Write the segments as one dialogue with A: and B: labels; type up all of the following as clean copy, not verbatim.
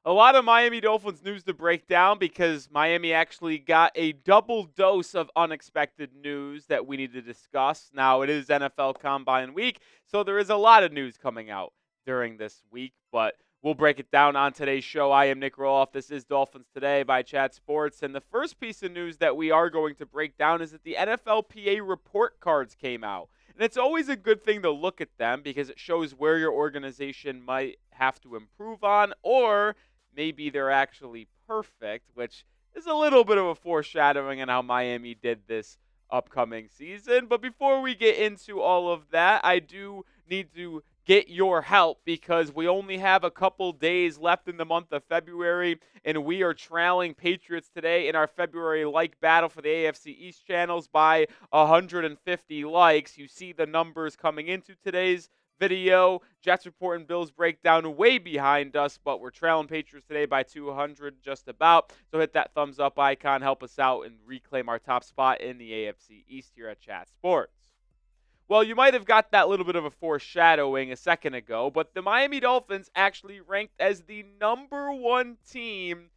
A: A lot of Miami Dolphins news to break down because Miami actually got a double dose of unexpected news that we need to discuss. Now, it is NFL Combine week, so there is a lot of news coming out during this week, but we'll break it down on today's show. I am Nic Rohloff. This is Dolphins Today by Chat Sports, and the first piece of news that we are going to break down is that the NFLPA report cards came out. And it's always a good thing to look at them because it shows where your organization might have to improve on, or maybe they're actually perfect, which is a little bit of a foreshadowing on how Miami did this upcoming season. But before we get into all of that, I do need to get your help because we only have a couple days left in the month of February, and we are trailing Patriots Today in our February like battle for the AFC East channels by 150 likes. You see the numbers coming into today's video. Jets report and Bills breakdown way behind us, but we're trailing Patriots Today by 200 just about. So hit that thumbs up icon, help us out, and reclaim our top spot in the AFC East here at Chat Sports. Well, you might have got that little bit of a foreshadowing a second ago, but the Miami Dolphins actually ranked as the number one team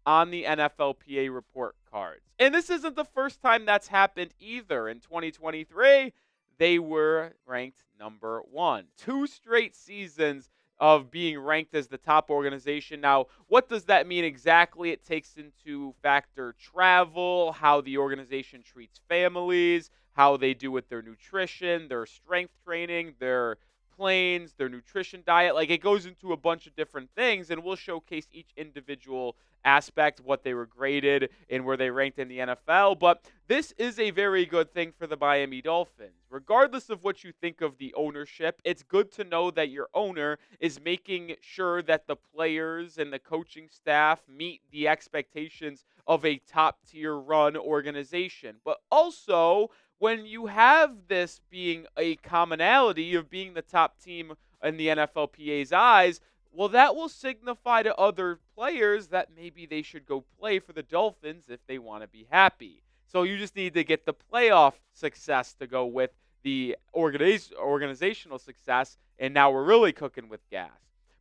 A: on the NFLPA report cards. And this isn't the first time that's happened either. In 2023, they were ranked number one. 2 straight seasons of being ranked as the top organization. Now, what does that mean exactly? It takes into factor travel, how the organization treats families, how they do with their nutrition, their strength training, their planes, their nutrition diet. Like, it goes into a bunch of different things, and we'll showcase each individual aspect, what they were graded and where they ranked in the NFL. But this is a very good thing for the Miami Dolphins. Regardless of what you think of the ownership, it's good to know that your owner is making sure that the players and the coaching staff meet the expectations of a top-tier run organization. But also, when you have this being a commonality of being the top team in the NFLPA's eyes, well, that will signify to other players that maybe they should go play for the Dolphins if they want to be happy. So you just need to get the playoff success to go with the organizational success, and now we're really cooking with gas.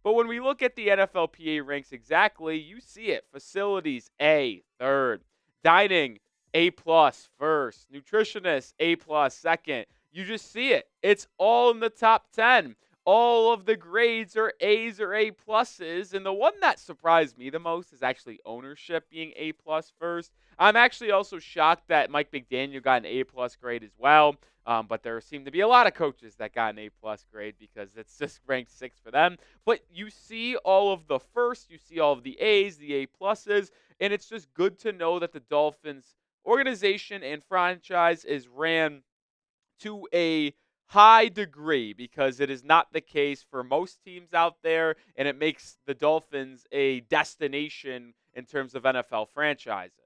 A: But when we look at the NFLPA ranks exactly, you see it. Facilities, A, third. Dining, A plus first. Nutritionist, A plus second. You just see it. It's all in the top 10. All of the grades are A's or A pluses, and the one that surprised me the most is actually ownership being A plus first. I'm actually also shocked that Mike McDaniel got an A plus grade as well, but there seem to be a lot of coaches that got an A plus grade because it's just ranked 6th for them. But you see all of the first, you see all of the A's, the A pluses, and it's just good to know that the Dolphins organization and franchise is ran to a high degree because it is not the case for most teams out there, and it makes the Dolphins a destination in terms of NFL franchises.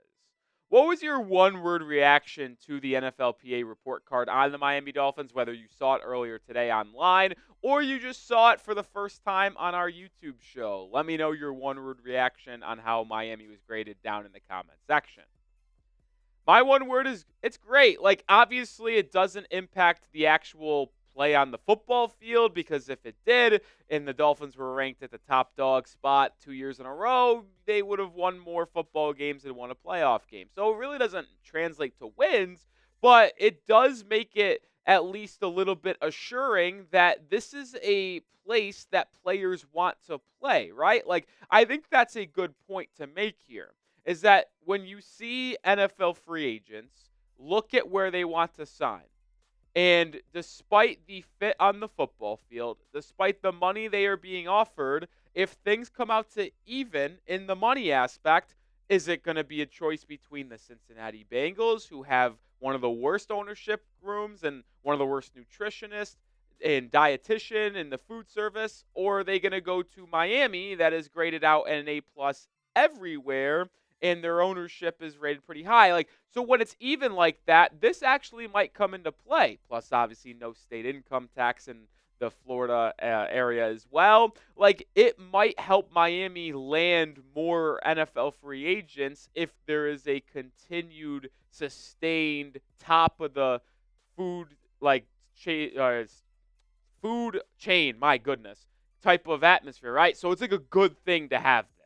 A: What was your one-word reaction to the NFLPA report card on the Miami Dolphins, whether you saw it earlier today online or you just saw it for the first time on our YouTube show? Let me know your one-word reaction on how Miami was graded down in the comment section. My one word is it's great. Like, obviously, it doesn't impact the actual play on the football field because if it did and the Dolphins were ranked at the top dog spot 2 years in a row, they would have won more football games and won a playoff game. So it really doesn't translate to wins, but it does make it at least a little bit assuring that this is a place that players want to play, right? Like, I think that's a good point to make here is that when you see NFL free agents, look at where they want to sign. And despite the fit on the football field, despite the money they are being offered, if things come out to even in the money aspect, is it going to be a choice between the Cincinnati Bengals, who have one of the worst ownership rooms and one of the worst nutritionists and dietitian in the food service, or are they going to go to Miami that is graded out at an A plus everywhere and their ownership is rated pretty high? Like, so when it's even like that, this actually might come into play. Plus, obviously, no state income tax in the Florida area as well. Like, it might help Miami land more NFL free agents if there is a continued, sustained, top of the food, like, food chain, my goodness, type of atmosphere, right? So it's like a good thing to have this.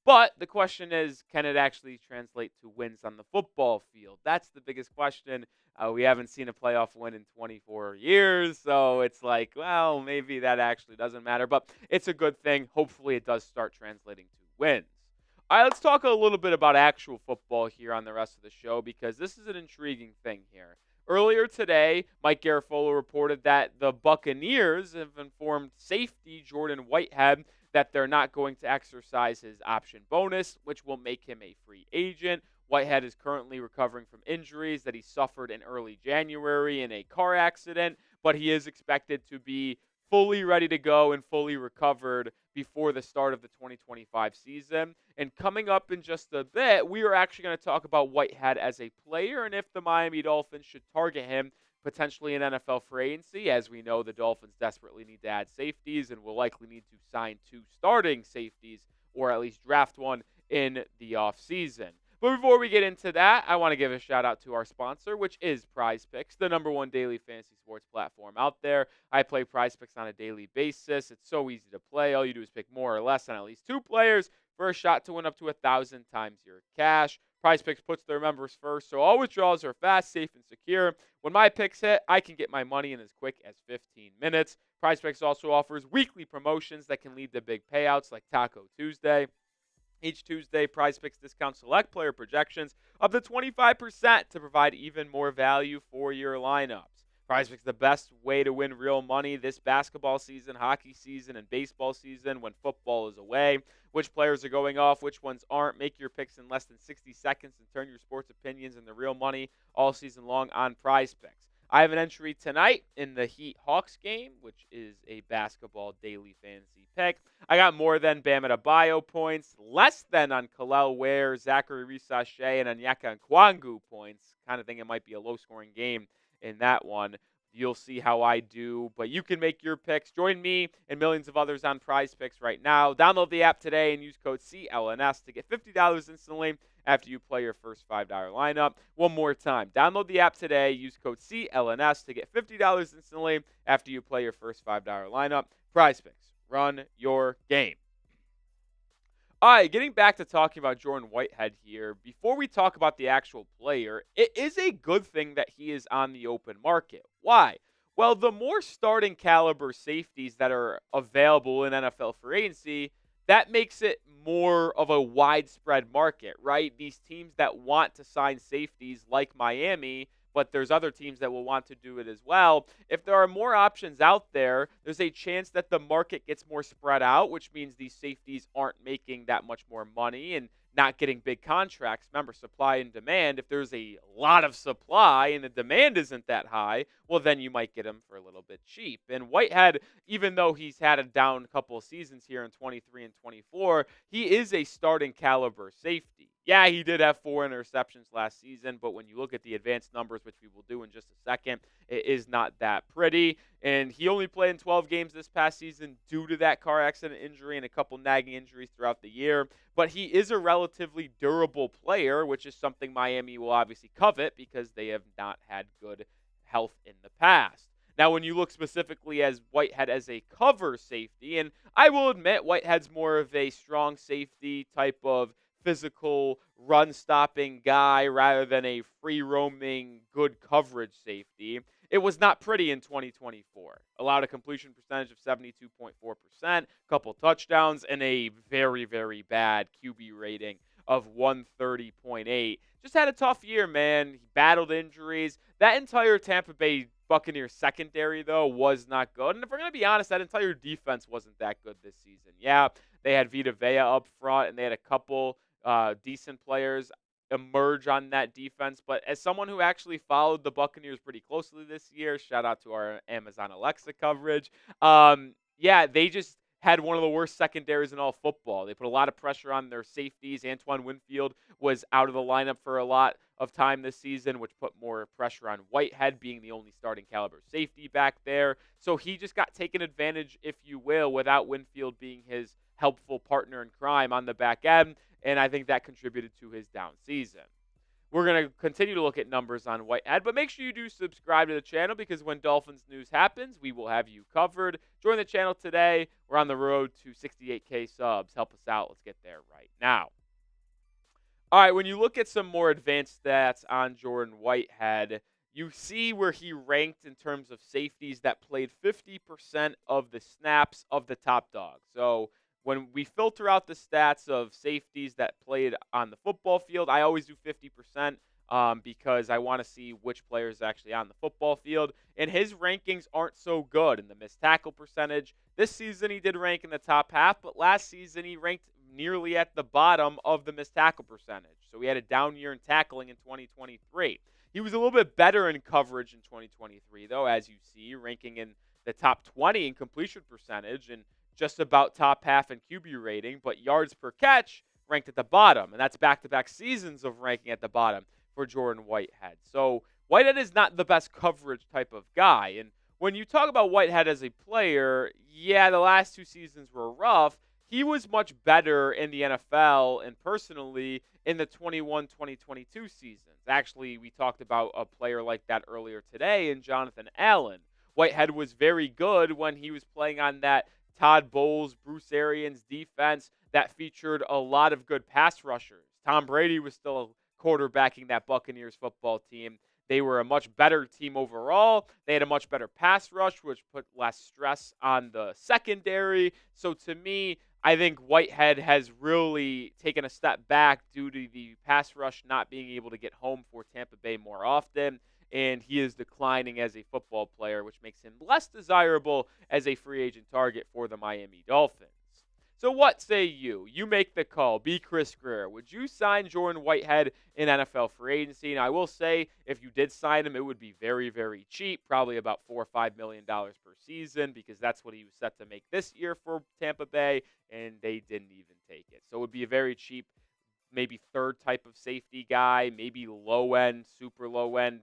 A: But the question is, can it actually translate to wins on the football field? That's the biggest question. We haven't seen a playoff win in 24 years, so it's like, well, maybe that actually doesn't matter. But it's a good thing. Hopefully, it does start translating to wins. All right, let's talk a little bit about actual football here on the rest of the show because this is an intriguing thing here. Earlier today, Mike Garafolo reported that the Buccaneers have informed safety Jordan Whitehead that they're not going to exercise his option bonus, which will make him a free agent. Whitehead is currently recovering from injuries that he suffered in early January in a car accident, but he is expected to be fully ready to go and fully recovered before the start of the 2025 season. And coming up in just a bit, we are actually going to talk about Whitehead as a player and if the Miami Dolphins should target him potentially in NFL free agency. As we know, the Dolphins desperately need to add safeties and will likely need to sign 2 starting safeties or at least draft one in the offseason. But before we get into that, I want to give a shout out to our sponsor, which is Prize Picks, the #1 daily fantasy sports platform out there. I play Prize Picks on a daily basis. It's so easy to play. All you do is pick more or less on at least 2 players for a shot to win up to 1,000 times your cash. Prize Picks puts their members first, so all withdrawals are fast, safe, and secure. When my picks hit, I can get my money in as quick as 15 minutes. Prize Picks also offers weekly promotions that can lead to big payouts like Taco Tuesday. Each Tuesday, Prize Picks discounts select player projections up to 25% to provide even more value for your lineups. Prize Picks is the best way to win real money this basketball season, hockey season, and baseball season when football is away. Which players are going off, which ones aren't. Make your picks in less than 60 seconds and turn your sports opinions into real money all season long on Prize Picks. I have an entry tonight in the Heat-Hawks game, which is a basketball daily fantasy pick. I got more than Bam Adebayo points, less than on Kalel Ware, Zachary Risachet, and Onyeka Nkwangu points. Kind of think it might be a low-scoring game in that one. You'll see how I do, but you can make your picks. Join me and millions of others on Prize Picks right now. Download the app today and use code CLNS to get $50 instantly after you play your first $5 lineup. One more time, download the app today. Use code CLNS to get $50 instantly after you play your first $5 lineup. Prize Picks, run your game. All right, getting back to talking about Jordan Whitehead here, before we talk about the actual player, it is a good thing that he is on the open market. Why? Well, the more starting caliber safeties that are available in NFL free agency, that makes it more of a widespread market, right? These teams that want to sign safeties like Miami, but there's other teams that will want to do it as well. If there are more options out there, there's a chance that the market gets more spread out, which means these safeties aren't making that much more money and not getting big contracts. Remember, supply and demand. If there's a lot of supply and the demand isn't that high, well, then you might get him for a little bit cheap. And Whitehead, even though he's had a down couple of seasons here in 23 and 24, he is a starting caliber safety. Yeah, he did have 4 interceptions last season, but when you look at the advanced numbers, which we will do in just a second, it is not that pretty. And he only played in 12 games this past season due to that car accident injury and a couple nagging injuries throughout the year. But he is a relatively durable player, which is something Miami will obviously covet because they have not had good health in the past. Now, when you look specifically as Whitehead as a cover safety, and I will admit Whitehead's more of a strong safety type of physical run-stopping guy rather than a free-roaming good coverage safety. It was not pretty in 2024. Allowed a completion percentage of 72.4%, couple touchdowns, and a very, very bad QB rating of 130.8. Just had a tough year, man. He battled injuries. That entire Tampa Bay Buccaneers secondary, though, was not good. And if we're going to be honest, that entire defense wasn't that good this season. Yeah, they had Vita Vea up front, and they had a couple decent players emerge on that defense. But as someone who actually followed the Buccaneers pretty closely this year, shout out to our Amazon Alexa coverage. Yeah, they just had one of the worst secondaries in all football. They put a lot of pressure on their safeties. Antoine Winfield was out of the lineup for a lot of time this season, which put more pressure on Whitehead being the only starting caliber safety back there. So he just got taken advantage, if you will, without Winfield being his helpful partner in crime on the back end. And I think that contributed to his down season. we're going to continue to look at numbers on Whitehead, but make sure you do subscribe to the channel because when Dolphins news happens, we will have you covered. Join the channel today. We're on the road to 68K subs. Help us out. Let's get there right now. All right, when you look at some more advanced stats on Jordan Whitehead, you see where he ranked in terms of safeties that played 50% of the snaps of the top dog. So when we filter out the stats of safeties that played on the football field, I always do 50% because I want to see which player is actually on the football field. And his rankings aren't so good in the missed tackle percentage. This season he did rank in the top half, but last season he ranked nearly at the bottom of the missed tackle percentage. So he had a down year in tackling in 2023. He was a little bit better in coverage in 2023, though, as you see, ranking in the top 20 in completion percentage and just about top half in QB rating, but yards per catch ranked at the bottom, and that's back-to-back seasons of ranking at the bottom for Jordan Whitehead. So Whitehead is not the best coverage type of guy, and when you talk about Whitehead as a player, yeah, the last 2 seasons were rough. He was much better in the NFL and personally in the 21-2022 seasons. Actually, we talked about a player like that earlier today in Jonathan Allen. Whitehead was very good when he was playing on that Todd Bowles, Bruce Arians defense that featured a lot of good pass rushers. Tom Brady was still quarterbacking that Buccaneers football team. They were a much better team overall. They had a much better pass rush, which put less stress on the secondary. So to me, I think Whitehead has really taken a step back due to the pass rush not being able to get home for Tampa Bay more often, and he is declining as a football player, which makes him less desirable as a free agent target for the Miami Dolphins. So what say you? You make the call. Be Chris Grier. Would you sign Jordan Whitehead in NFL free agency? Now, I will say if you did sign him, it would be very, very cheap, probably about $4 or $5 million per season because that's what he was set to make this year for Tampa Bay, and they didn't even take it. So it would be a very cheap, maybe third type of safety guy, maybe low-end, super low-end,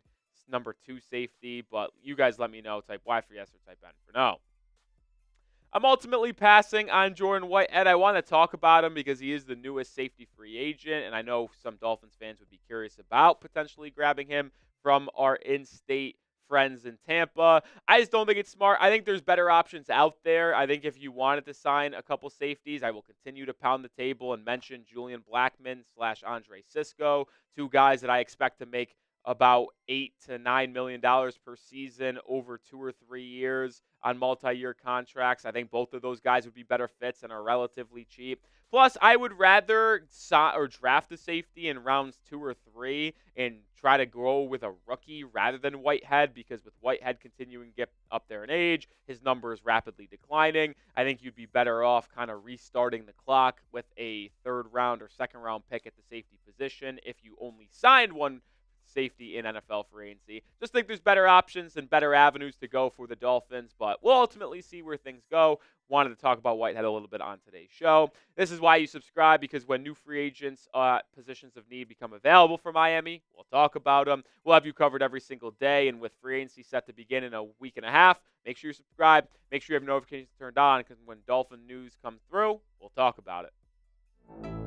A: number 2 safety, but you guys let me know, type Y for yes or type N for no. I'm ultimately passing on Jordan Whitehead. I want to talk about him because he is the newest safety free agent, and I know some Dolphins fans would be curious about potentially grabbing him from our in-state friends in Tampa. I just don't think it's smart. I think there's better options out there. I think if you wanted to sign a couple safeties, I will continue to pound the table and mention Julian Blackmon / Andre Cisco, 2 guys that I expect to make about $8 to $9 million per season over 2 or 3 years on multi-year contracts. I think both of those guys would be better fits and are relatively cheap. Plus, I would rather draft a safety in rounds 2 or 3 and try to grow with a rookie rather than Whitehead, because with Whitehead continuing to get up there in age, his number is rapidly declining. I think you'd be better off kind of restarting the clock with a 3rd round or 2nd round pick at the safety position if you only signed one safety in NFL free agency. Just think there's better options and better avenues to go for the Dolphins, but we'll ultimately see where things go. Wanted to talk about Whitehead a little bit on today's show. This is why you subscribe, because when new free agents positions of need become available for Miami, we'll talk about them. We'll have you covered every single day, and with free agency set to begin in a week and a half, make sure you subscribe. Make sure you have notifications turned on, because when Dolphin news comes through, we'll talk about it.